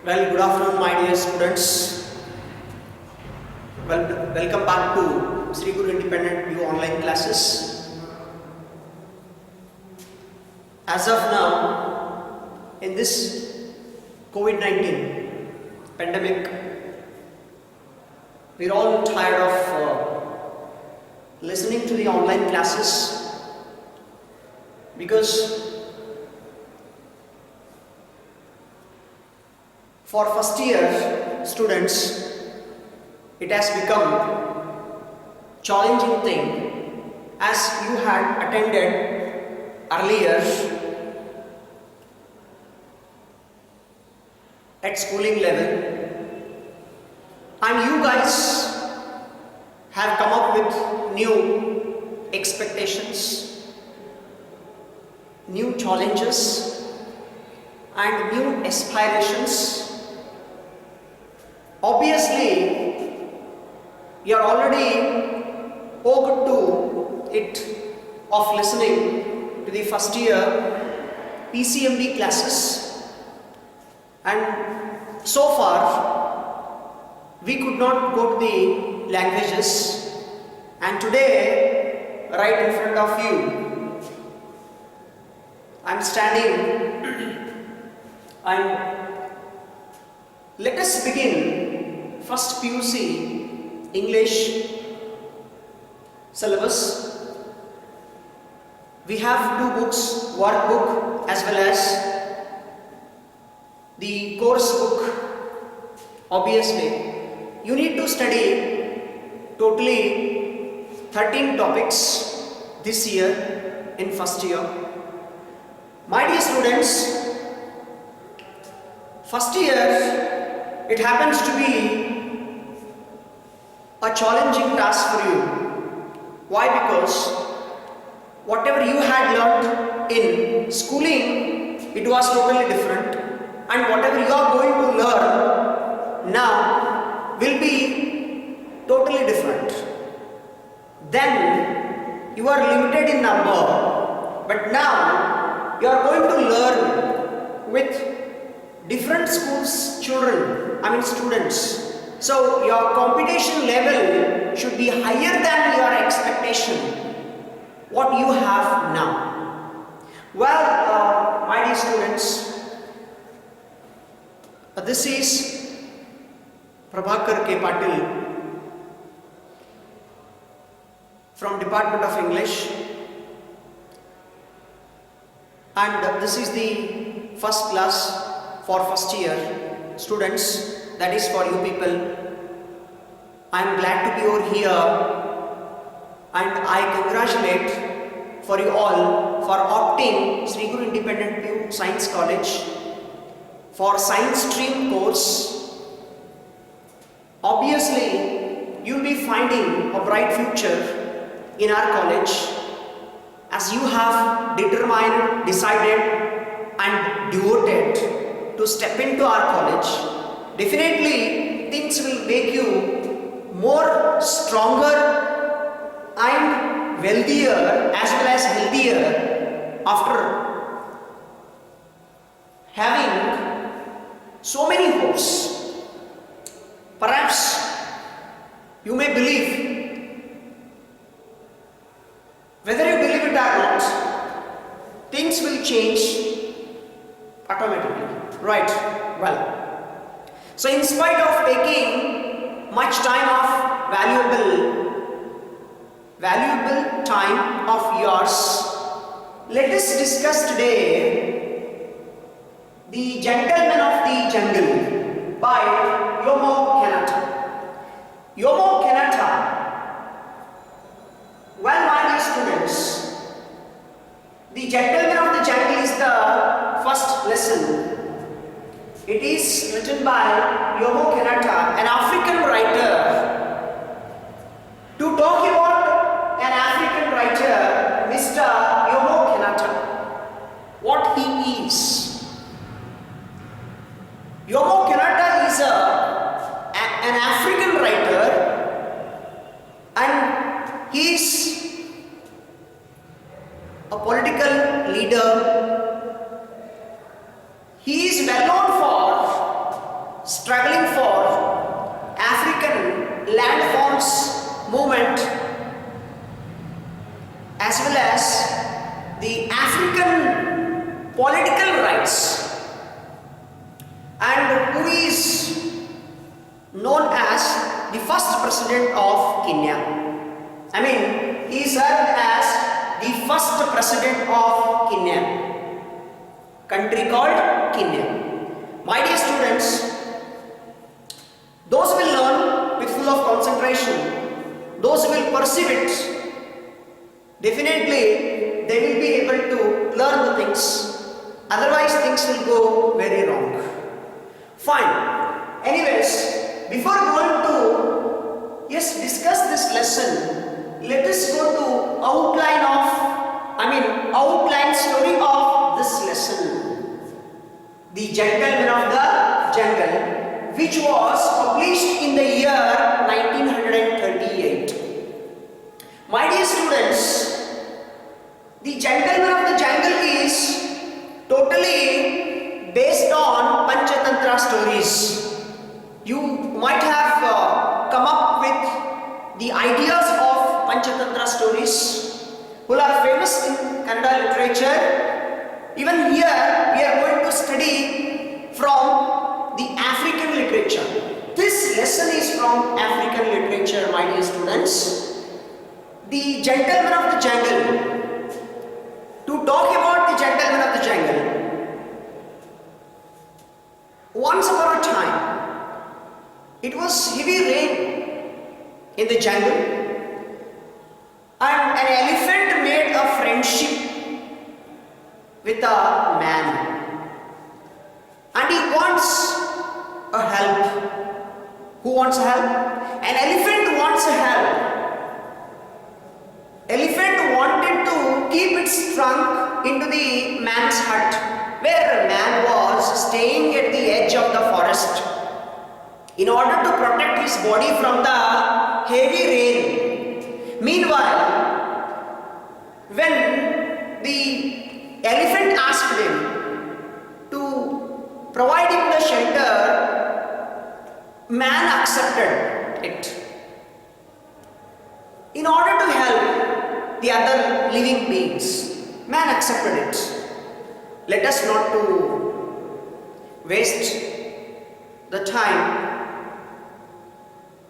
Well, good afternoon, my dear students. Welcome back to Sri Guru Independent View online classes. As of now, in this COVID-19 pandemic, we're all tired of listening to the online classes because for first year students, it has become challenging thing as you had attended earlier at schooling level, and you guys have come up with new expectations, new challenges and new aspirations. Obviously, you are already over to it of listening to the first year PCMB classes, and so far we could not go to the languages, and today right in front of you I am standing and let us begin first PUC English syllabus. We have two books, workbook as well as the course book. Obviously, you need to study totally 13 topics this year in first year. My dear students, first year it happens to be a challenging task for you. Why? Because whatever you had learned in schooling, it was totally different, and whatever you are going to learn now will be totally different. Then you are limited in number, but now you are going to learn with different schools students. So your competition level should be higher than your expectation what you have now. Well, my dear students, this is PRABHAKAR K. Patil from Department of English, and this is the first class for first year students, that is for you people. I am glad to be over here, and I congratulate for you all for opting Sri Guru Independent View Science College for science stream course. Obviously, you will be finding a bright future in our college as you have determined, decided and devoted to step into our college. Definitely things will make you more stronger and wealthier as well as healthier after having so many hopes. Perhaps you may believe, whether you believe it or not, things will change automatically, right? Well, so in spite of taking much time of valuable time of yours, let us discuss today The Gentleman of the Jungle by Jomo Kenyatta. Jomo Kenyatta, well, my dear students, The Gentleman of the Jungle is the first lesson. It is written by Jomo Kenyatta, an African writer. To talk about an African writer, Mr. Jomo Kenyatta, what he is. Jomo Kenyatta is an African writer, and he is a political leader. He is well known for political rights, and who is known as the first president of Kenya. I mean, he served as the first president of Kenya, country called Kenya. My dear students, those will learn with full of concentration, those will perceive it, definitely they will be able to learn the things, otherwise things will go very wrong. Fine. Anyways, before going to discuss this lesson, let us go to outline story of this lesson. The Gentleman of the Jungle, which was published in the year 1938. My dear students, the Gentleman of the Jungle is totally based on Panchatantra stories. You might have come up with the ideas of Panchatantra stories, who are famous in Kannada literature. Even here we are going to study from the African literature. This lesson is from African literature, my dear students. The Gentleman of the Jungle. To talk about the Gentleman of the Jungle, once upon a time, it was heavy rain in the jungle, and an elephant made a friendship with a man, and he wants a help. Who wants help? An elephant wants a help. Elephant wanted to keep its trunk into the man's hut, where a man was staying at the edge of the forest, in order to protect his body from the heavy rain. Meanwhile, when the elephant asked him to provide him the shelter, man accepted it, in order to help the other living beings. Man accepted it. Let us not to waste the time.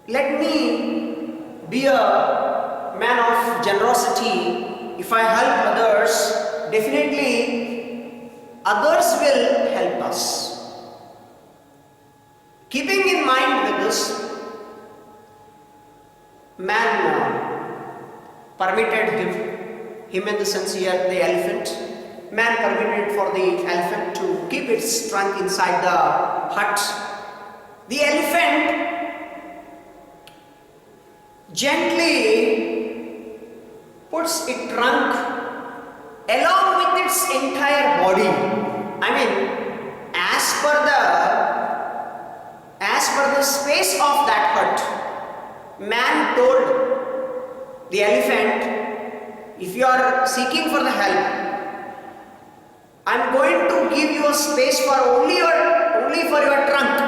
Let me be a man of generosity. If I help others, definitely others will help us. Keeping in mind with this, man permitted him in the sense here, the elephant, man permitted for the elephant to keep its trunk inside the hut. The elephant gently puts its trunk along with its entire body. I mean, as per the space of that hut, man told the elephant, if you are seeking for the help, I am going to give you a space for only for your trunk,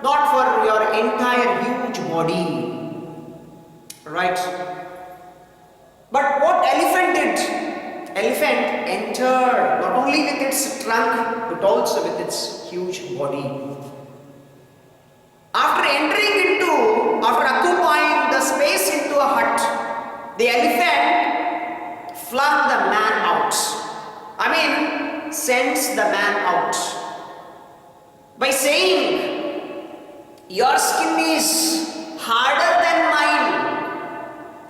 not for your entire huge body. Right? But what elephant did? Elephant entered not only with its trunk but also with its huge body. After occupying the space into a hut, the elephant flung the man out. Sends the man out by saying, your skin is harder than mine.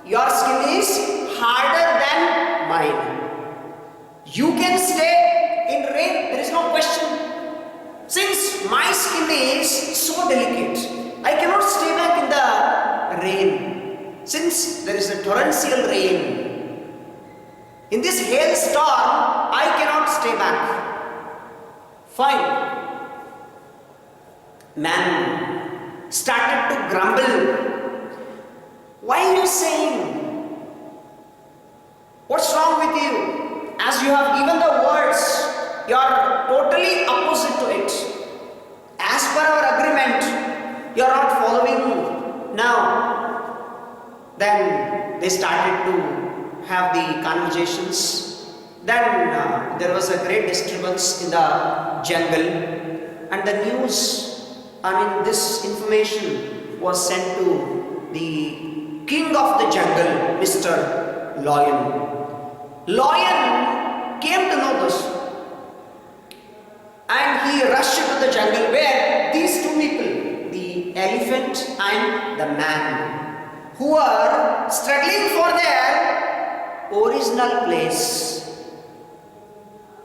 Your skin is harder than mine. You can stay in rain, there is no question. Since my skin is so delicate, I cannot stay back in the rain. Since there is a torrential rain, in this hailstorm, I cannot stay back. Fine. Man started to grumble. Why are you saying? What's wrong with you? As you have given the words, you are totally opposite to it. As per our agreement, you are not following now. Then they started to have the conversations. Then there was a great disturbance in the jungle, and the news, this information was sent to the king of the jungle, Mr. Lion. Lion came to know this, and he rushed into the jungle where these two people, the elephant and the man, who are struggling for their original place.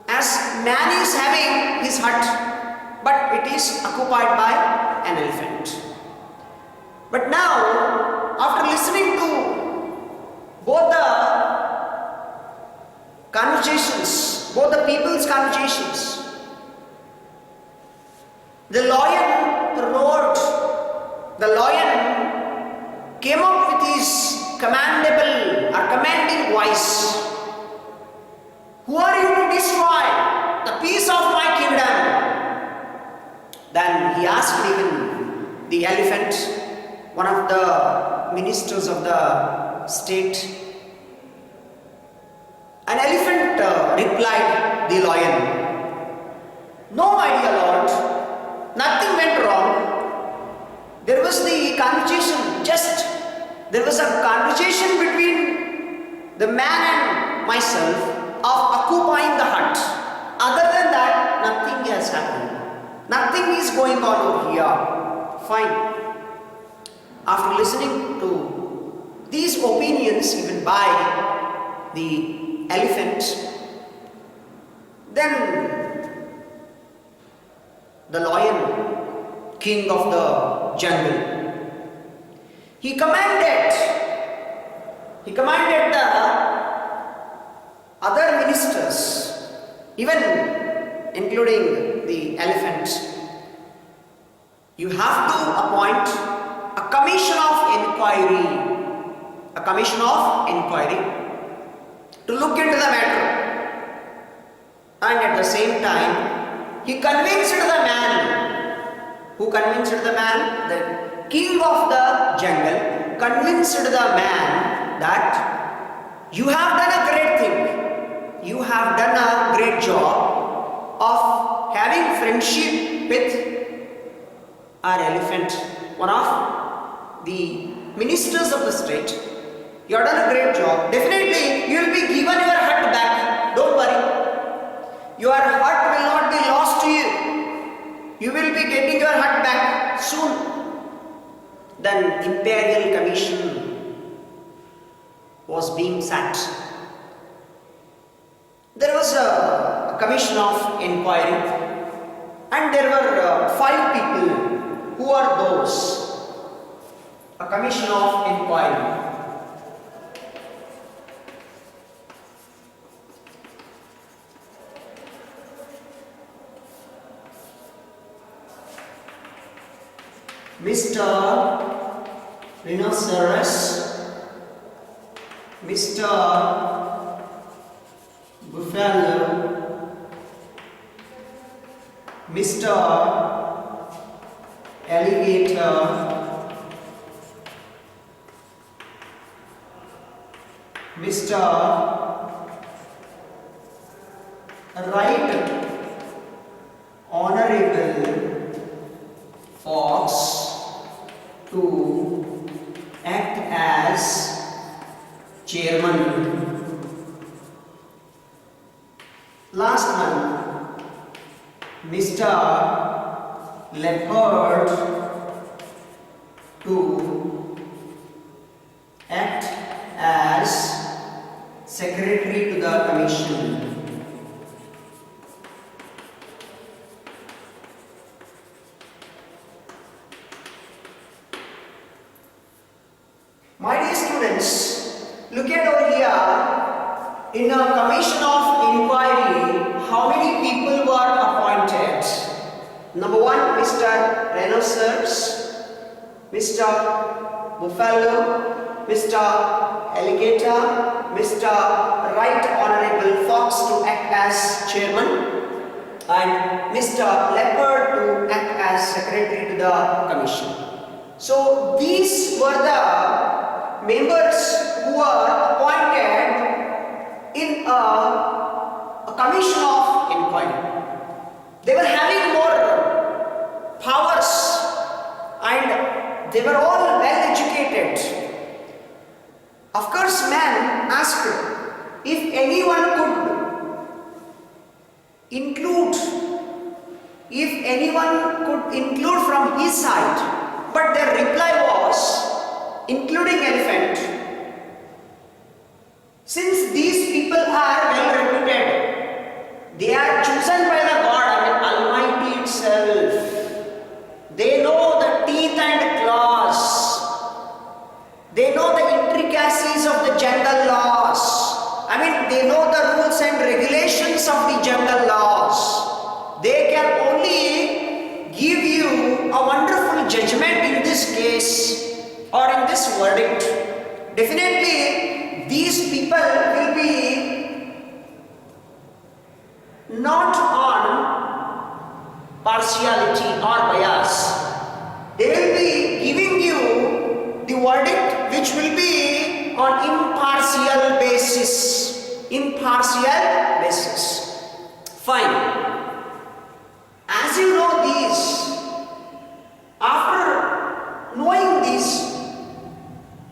As man is having his hut, but it is occupied by an elephant. But now, after listening to both the conversations, both the people's conversations, the lion roared. The lion came up with his commanding voice. Who are you to destroy the peace of my kingdom? Then he asked even the elephant, one of the ministers of the state. An elephant replied the lion, "No, my dear lord, nothing went wrong. There was the conversation, there was a conversation between the man and myself of occupying the hut. Other than that, nothing has happened. Nothing is going on over here. Fine." After listening to these opinions given by the elephant, then the lion, king of the jungle, he commanded the other ministers, even including the elephant, you have to appoint a commission of inquiry to look into the matter. And at the same time, he convinced the man. Who convinced the man? The king of the jungle convinced the man that you have done a great thing. You have done a great job of having friendship with our elephant, one of the ministers of the state. You have done a great job. Definitely, you will be given your hut back. Don't worry. Your hut will not be lost to you. You will be getting your hut back soon. Then imperial commission was being sat. There was a commission of inquiry, and there were 5 people. Who are those? A commission of inquiry. Mr. Rhinoceros, Mr. Buffalo, Mr. Alligator, Mr. Right Honorable Fox to act as chairman. Last one, Mr. Leopard to act as secretary to the commission. My dear students, look at over here. In a commission of inquiry, how many people were appointed? Number 1, Mr. Rhinoceros, Mr. Buffalo, Mr. Alligator, Mr. Right Honorable Fox to act as chairman, and Mr. Leopard to act as secretary to the commission. So these were the members who were appointed in a commission of inquiry. They were having more powers and they were all well educated. Of course, man asked if anyone could include from his side, but their reply was, including elephant. Since these people are well reputed, they are chosen by the God, Almighty itself. They know the teeth and claws. They know the intricacies of the jungle laws. They know the rules and regulations of the jungle laws. They can only give you a wonderful judgment in this case or in this verdict. Definitely, these people will be not on partiality or bias. They will be giving you the verdict which will be on impartial basis. Fine. As you know these, after knowing this,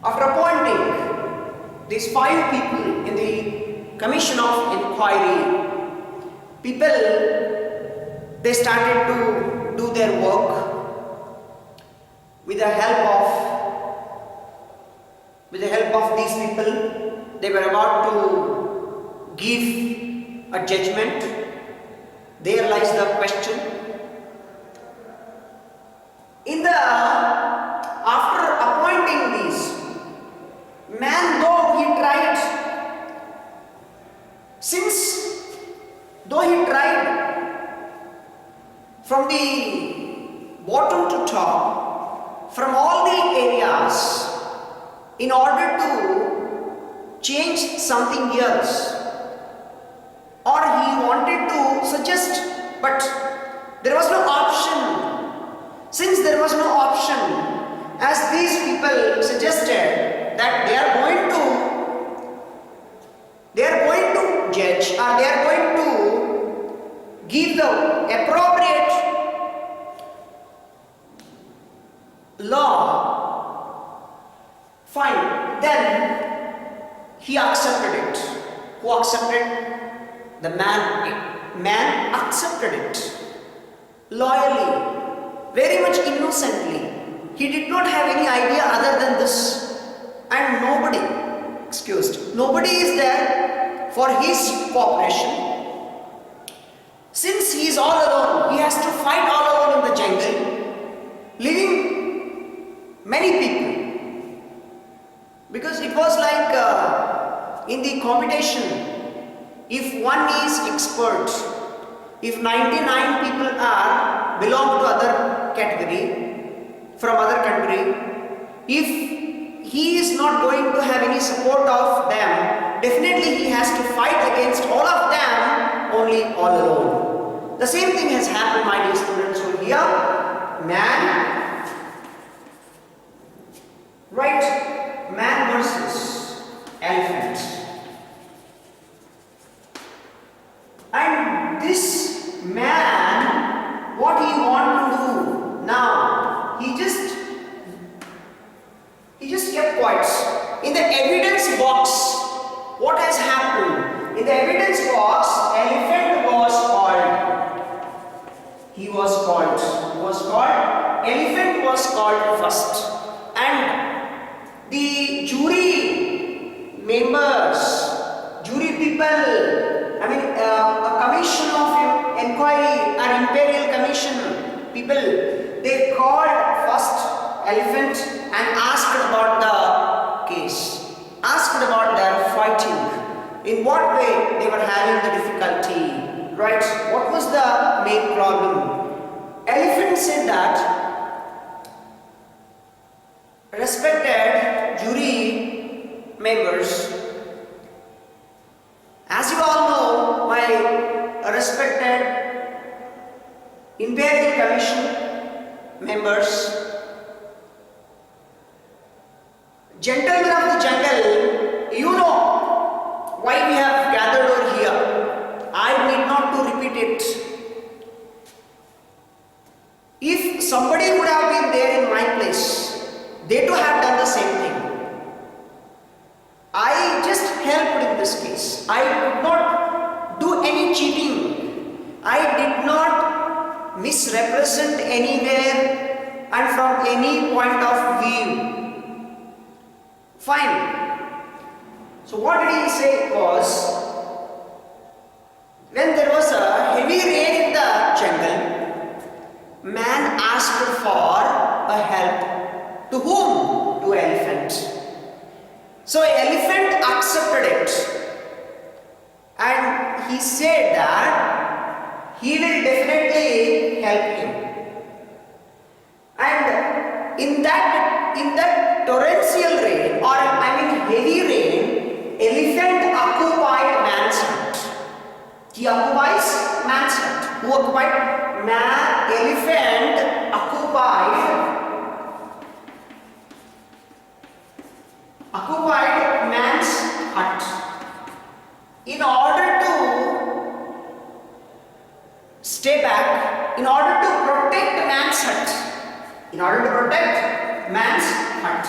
after appointing these 5 people in the commission of inquiry, people, they started to do their work with the help of these people. They were about to give a judgment. There lies the question. After appointing these, man, though he tried from the bottom to top, from all the areas, in order to change something else, or he wanted to suggest, but there was no option. Since there was no option, as these people suggested that they are going to judge, or they are going to give the appropriate law, fine, then he accepted it. Who accepted? The man. Man accepted it loyally, very much innocently. He did not have any idea other than this, and nobody is there for his cooperation. Since he is all alone, he has to fight all alone in the jungle, leaving many people. Because it was like in the competition, if one is expert, if 99 people belong to other category, from other country, if he is not going to have any support of them, definitely he has to fight against all of them only all alone. The same thing has happened, my dear students. So here, man versus elephant. And this man, what he want to do now, he just kept quiet. In the evidence box, what has happened? In the evidence box, elephant was called. He was called. Elephant was called first. And the jury members, jury people, a commission of inquiry, an imperial commission people, they called first elephant and asked about the case, asked about their fighting, in what way they were having the difficulty, right? What was the main problem? Elephant said that, respected jury members, as you all know, my respected Imperial Commission members, gentlemen of the jungle, you know why we have gathered over here. I they too have done the same thing. I just helped in this case. I did not do any cheating. I did not misrepresent anywhere and from any point of view. Fine. So what did he say was, when there was a heavy rain in the jungle, man asked for a help. To whom? To elephant. So elephant accepted it, and he said that he will definitely help him. And in that torrential rain, or heavy rain, elephant occupied man's hut. He occupies man's hut. Who occupied? Elephant occupied man's hut in order to stay back, in order to protect man's hut, in order to protect man's hut.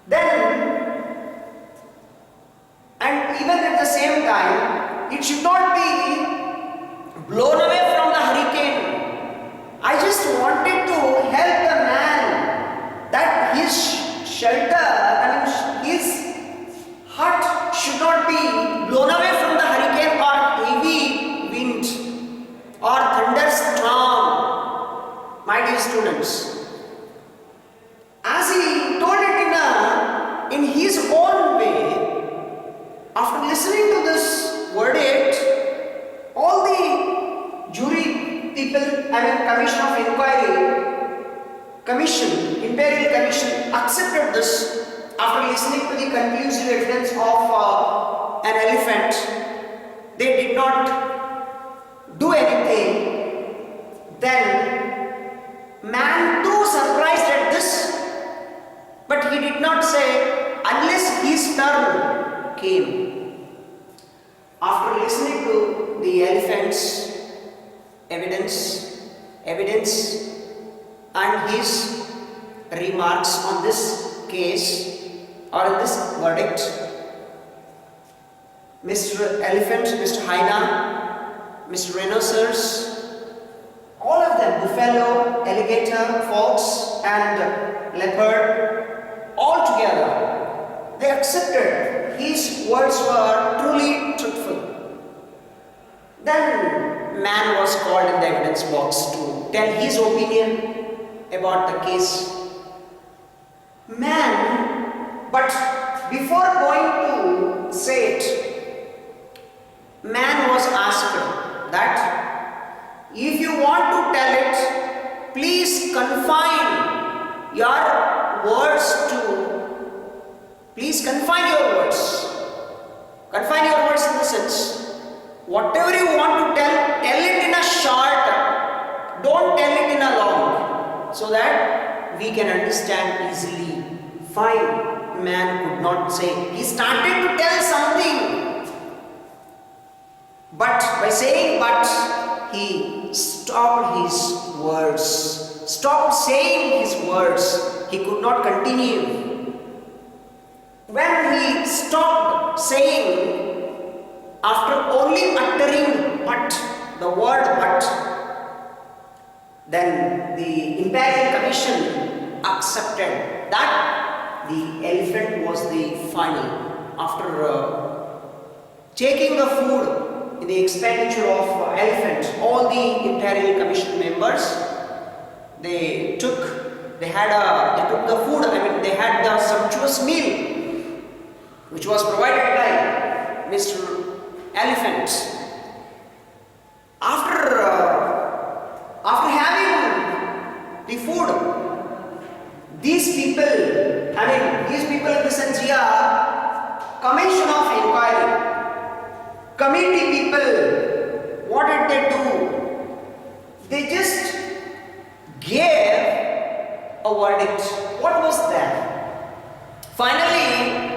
Then, and even at the same time, it should not be blown away from the hurricane. I just wanted to help the man that his shelter, his hut should not be blown away from the hurricane or heavy wind or thunderstorm. My dear students, as he told it in his own way, after listening to this verdict, all the jury people, Commission of Inquiry, Imperial Commission accepted this after listening to the conclusive evidence of an elephant. They did not do anything. Then man too surprised at this, but he did not say unless his turn came. After listening to the elephant's evidence and his remarks on this case or in this verdict, Mr. Elephant, Mr. Hyena, Mr. Rhinoceros, all of them, buffalo, alligator, fox and leopard, all together, they accepted his words were truly truthful. Then man was called in the evidence box to tell his opinion about the case. Man, but before going to say it, man was asked that if you want to tell it, please confine your words in the sense, whatever you want to tell it in a short, don't tell it in a long, so that we can understand easily. Fine, man could not say. He started to tell something, but by saying but, he stopped his words, stopped saying his words. He could not continue. When he stopped saying, after only uttering but, the word but, then the Imperial Commission accepted that the elephant was the final. Had taking the food in the expenditure of elephant, all the Imperial Commission members, they took the food, they had the sumptuous meal which was provided by Mr. Elephant. After having the food, these people in the sense here, Commission of Inquiry, committee people, what did they do? They just gave a verdict. What was that? Finally,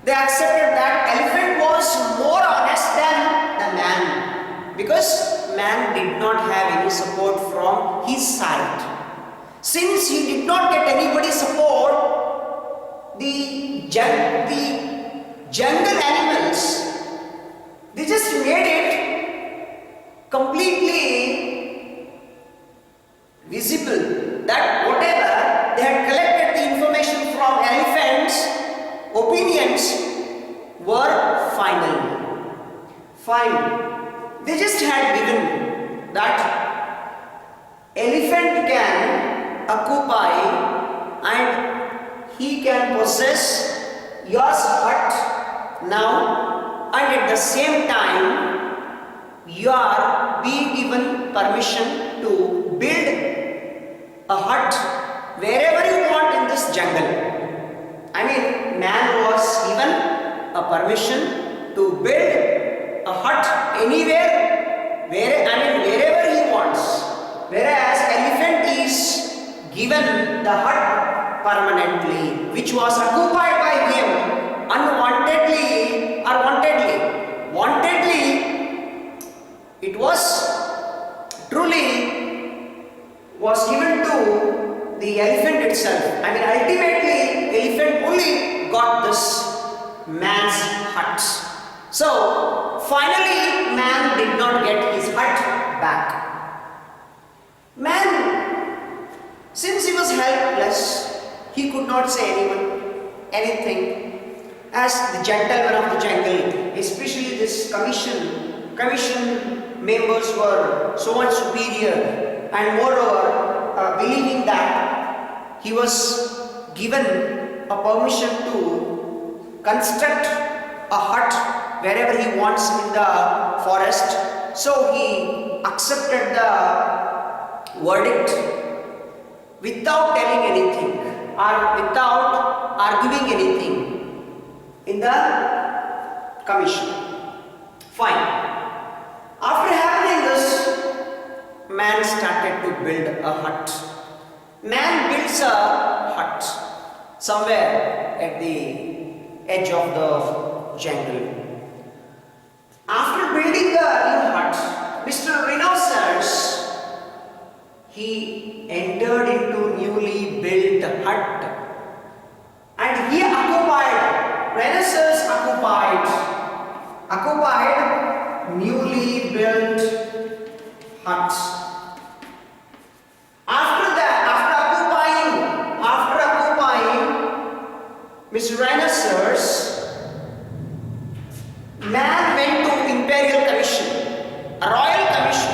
they accepted that elephant was was more honest than the man, because man did not have any support from his side. Since he did not get anybody's support, the jungle animals, they just made it completely visible that whatever they had collected the information from elephants' opinions were final. Fine. They just had given that elephant can occupy and he can possess your hut now, and at the same time you are being given permission to build a hut wherever you want in this jungle. I mean, man was given a permission to build a hut anywhere, wherever he wants. Whereas elephant is given the hut permanently, which was occupied by him unwantedly or wantedly. Wantedly, it was truly was given to the elephant itself. I mean, ultimately, elephant only got this man's hut. So, finally, man did not get his hut back. Man, since he was helpless, he could not say anything. As the gentleman of the jungle, especially this commission members were so much superior, and moreover, believing that he was given a permission to construct a hut wherever he wants in the forest. So he accepted the verdict without telling anything or without arguing anything in the commission. Fine. After happening this, man started to build a hut. Man builds a hut somewhere at the edge of the jungle. After building the new hut, Mr. Rhinoceros, he entered into newly built hut and he Rhinoceros occupied newly built hut. After occupying Mr. Rhinoceros, man went to Imperial Commission, a royal commission.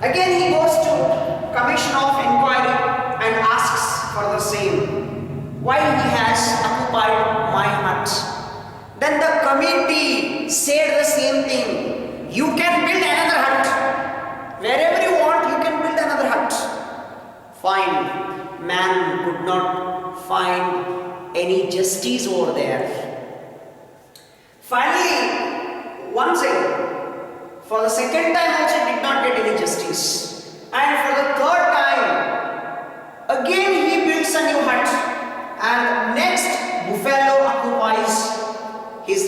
Again he goes to commission of inquiry and asks for the same. Why he has occupied my hut? Then the committee said the same thing. You can build another hut. Wherever you want, you can build another hut. Fine. Man could not find any justice over there. Finally, once again, for the second time also did not get any justice. And for the third time, again he builds a new hut. And next, buffalo occupies his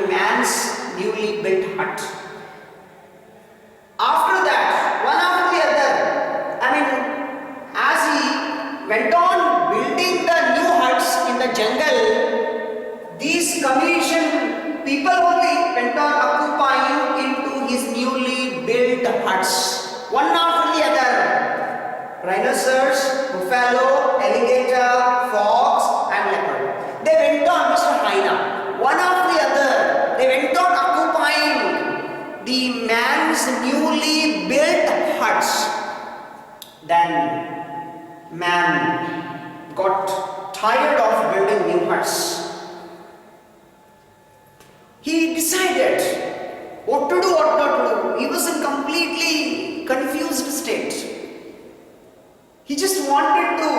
man's newly built hut. After that, one after the other, as he went on building the new huts in the jungle, these commission people only went on occupying into his newly built huts. One after the other. Rhinoceros, buffalo, alligator, fox and leopard. They went on, Mr. Hyena. One after the other, they went on occupying the man's newly built huts. Then man got tired of building new huts. He decided what to do, what not to do. He was in completely confused state. He just wanted to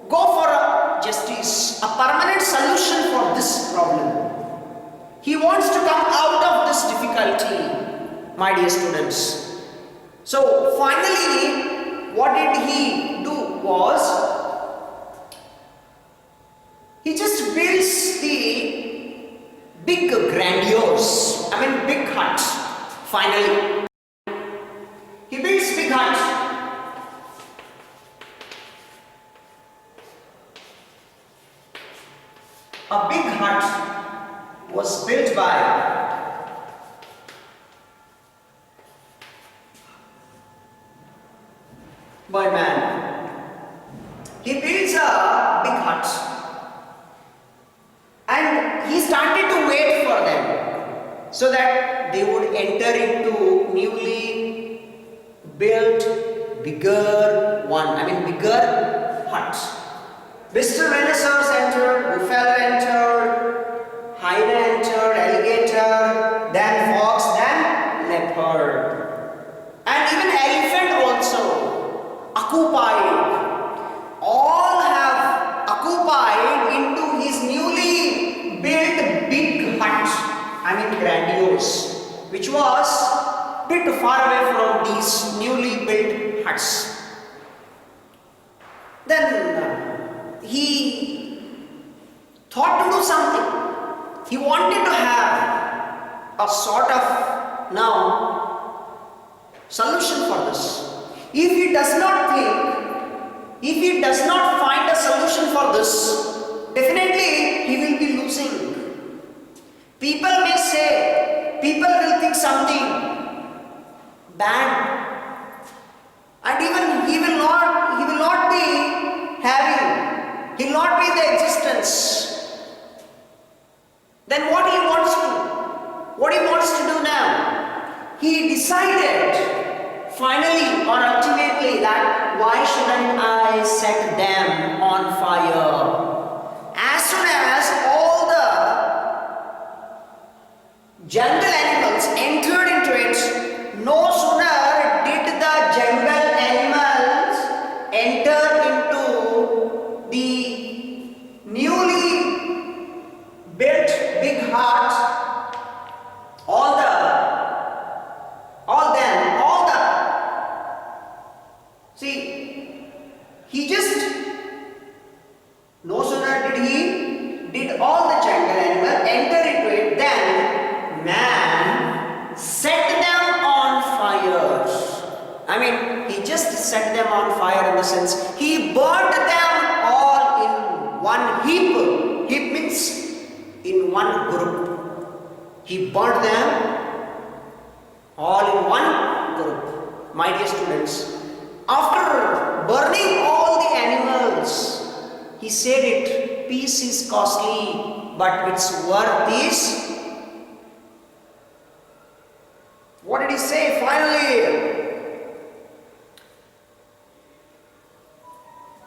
go for a justice, a permanent solution for this problem. He wants to come out of this difficulty, my dear students. So finally, what did he do was, he just builds big, grandiose, big hut. Finally, he builds big hut. A big hut was built by man. He builds a big hut and he started to wait for them so that they would enter into newly built bigger bigger hut. Mr. Rhinoceros entered, buffalo entered, hyena entered, alligator, then fox, then leopard. And even elephant also occupied. All have occupied into his newly built big hut, grandiose, which was bit far away from these newly built huts. Then he thought to do something. He wanted to have a sort of solution for this. If he does not find a solution for this, definitely he will be losing. People may say, people will think something bad, and even he will not be having. He will not be in the existence. Then what he wants to do now? He decided finally or ultimately that why shouldn't I set them on fire? As soon as all the jungle animals entered into it, no sooner did the jungle animals enter into the newly built big hut, no sooner did all the jungle animals enter into it, then man set them on fire. He just set them on fire in the sense he burnt them all in one heap. Heap means in one group. He burnt them all in one group. My dear students, after burning all the animals, he said it, peace is costly, but its worth is. What did he say finally?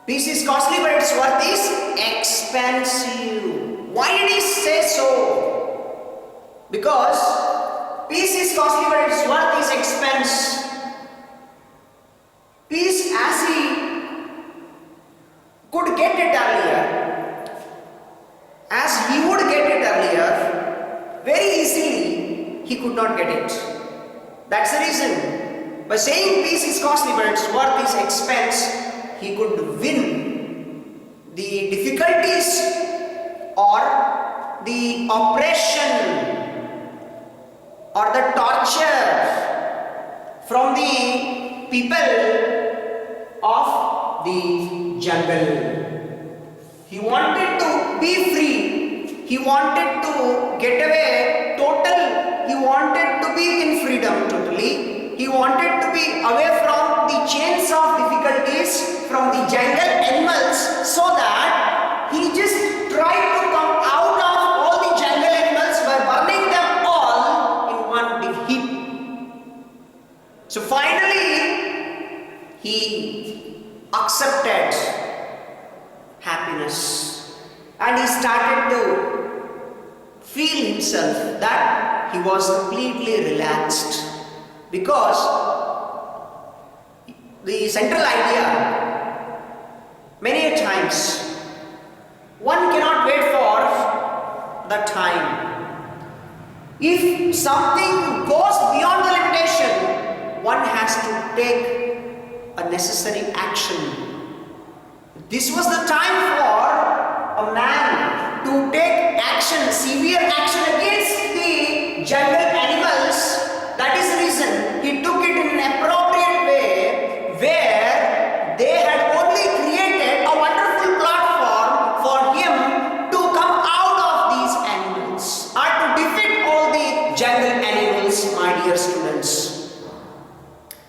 Peace is costly, but its worth is expensive. Why did he say so? Because peace is costly, but its worth is expense. Peace, as he could get it earlier, as he would get it earlier, very easily he could not get it. That's the reason. By saying peace is costly, but its worth is expense, he could win the difficulties or the oppression or the torture from the people of the jungle. He wanted to be free. He wanted to get away total. He wanted to be in freedom totally. He wanted to be away from the chains of difficulties from the jungle animals, so that he just tried to come out of all the jungle animals by burning them all in one big heap. So finally he accepted happiness and he started to feel himself that he was completely relaxed, because the central idea, many a times one cannot wait for the time. If something goes beyond the limitation, one has to take a necessary action. This was the time for a man to take action, severe action against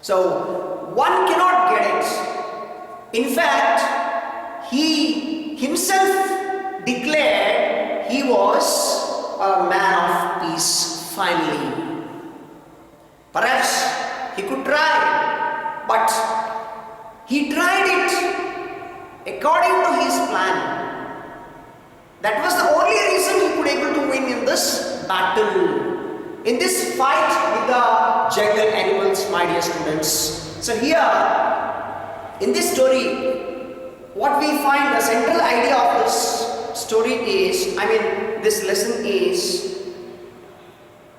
So one cannot get it. In fact, he himself declared he was a man of peace finally. Perhaps he could try, but he tried it according to his plan. That was the only reason he could able to win in this battle, in this fight with the jungle animals, my dear students. So here, in this story, what we find, the central idea of this story is, this lesson is,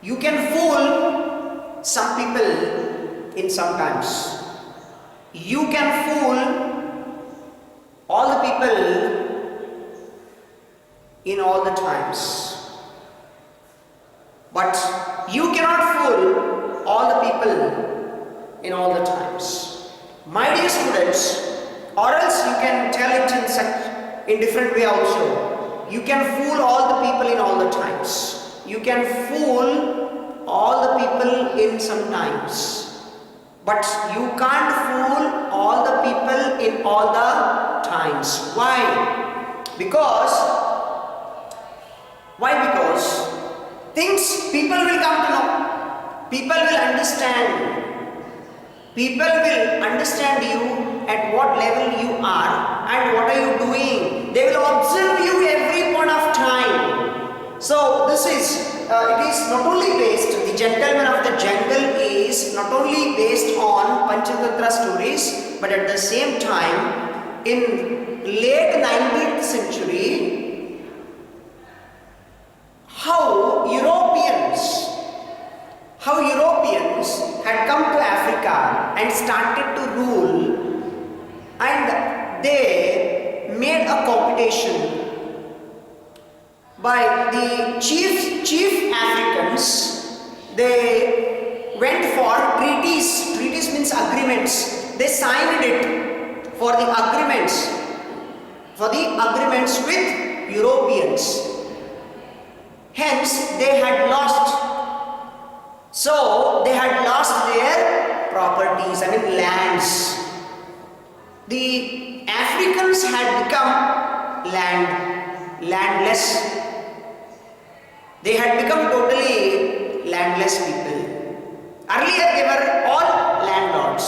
you can fool some people in some times. You can fool all the people in all the times. But you cannot fool all the people in all the times. My dear students, or else you can tell it in different way also. You can fool all the people in all the times. You can fool all the people in some times. But you can't fool all the people in all the times. Why? Because people will come to know. People will understand. People will understand you at what level you are and what are you doing. They will observe you every point of time. So this is, it is not only based, the gentleman of the jungle is not only based on Panchatantra stories, but at the same time, in late 19th century, how Europeans had come to Africa and started to rule, and they made a competition by the chief Africans. They went for treaties. Treaties means agreements. They signed it for the agreements with Europeans. Hence, they had lost. So, they had lost their properties, lands. The Africans had become landless. They had become totally landless people. Earlier, they were all landlords.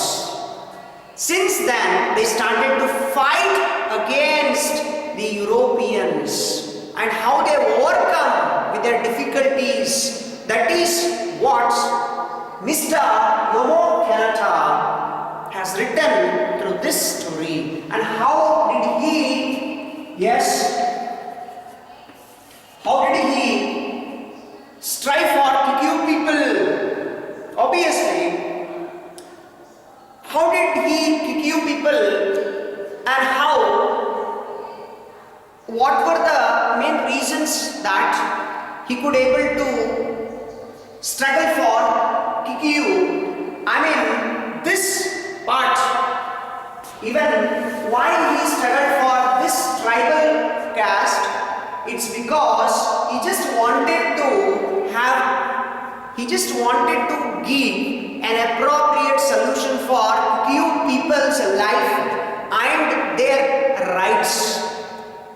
Since then, they started to fight against the Europeans. And how they overcome with their difficulties. That is what Mr. Jomo Kenyatta has written through this story. And how did he strive for PQ people? Obviously, how did he PQ people, and what were the main reasons that he could able to struggle for PQ? This part, even why he struggled for this tribal caste, it's because he just wanted to give an appropriate solution for PQ people's life and their rights.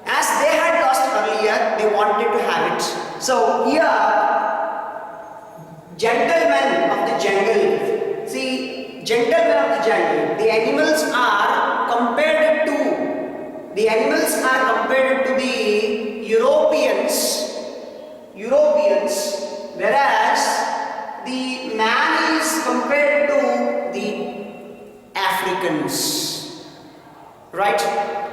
As they had lost earlier, they wanted to have it. So here, gentlemen of the jungle. See, gentlemen of the jungle. The animals are compared to the Europeans, whereas the man is compared to the Africans. Right?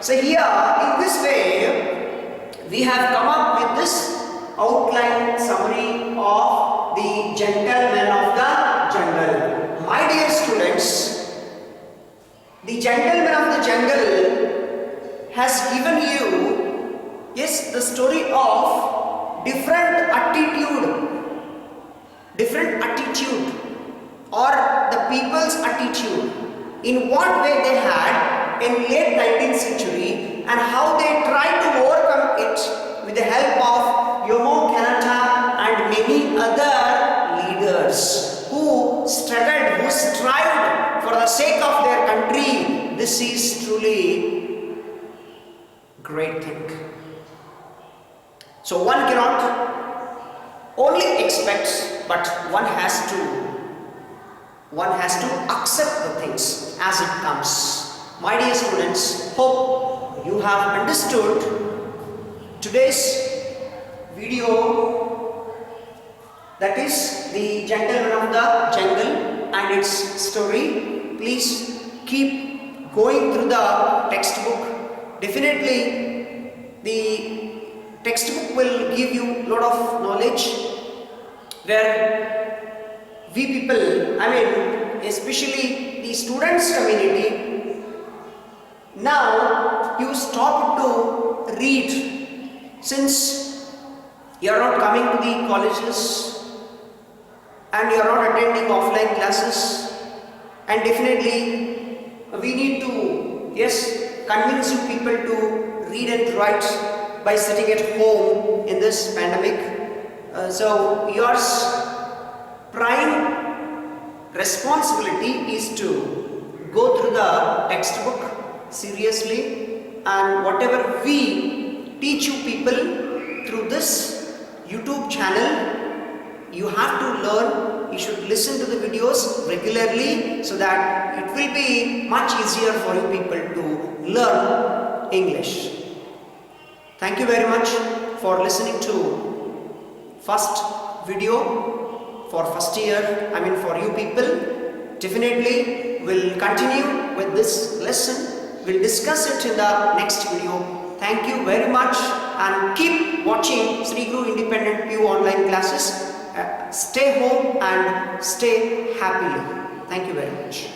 So here, in this way, we have come up with this outline summary of the gentleman of the jungle. My dear students, the gentleman of the jungle has given you, the story of different attitude or the people's attitude. In what way they had in late 19th century and how they tried to overcome it with the help of Jomo Kenyatta and many other leaders who struggled, who strived for the sake of their country. This is truly great thing. So one cannot only expect, but one has to accept the things as it comes. My dear students, hope you have understood today's video, that is the Gentleman of the Jungle and its story. Please keep going through the textbook. Definitely the textbook will give you a lot of knowledge, where we people, especially the students community, now you stop to read, since you are not coming to the colleges and you are not attending offline classes, and definitely we need to, convince you people to read and write by sitting at home in this pandemic. So yours prime responsibility is to go through the textbook seriously, and whatever we teach you people through this YouTube channel, you have to learn. You should listen to the videos regularly, so that it will be much easier for you people to learn English. Thank you very much for listening to first video for first year, for you people. Definitely we'll continue with this lesson. We'll discuss it in the next video. Thank you very much, and keep watching Sri Guru Independent PU online classes. Stay home and stay happily. Thank you very much.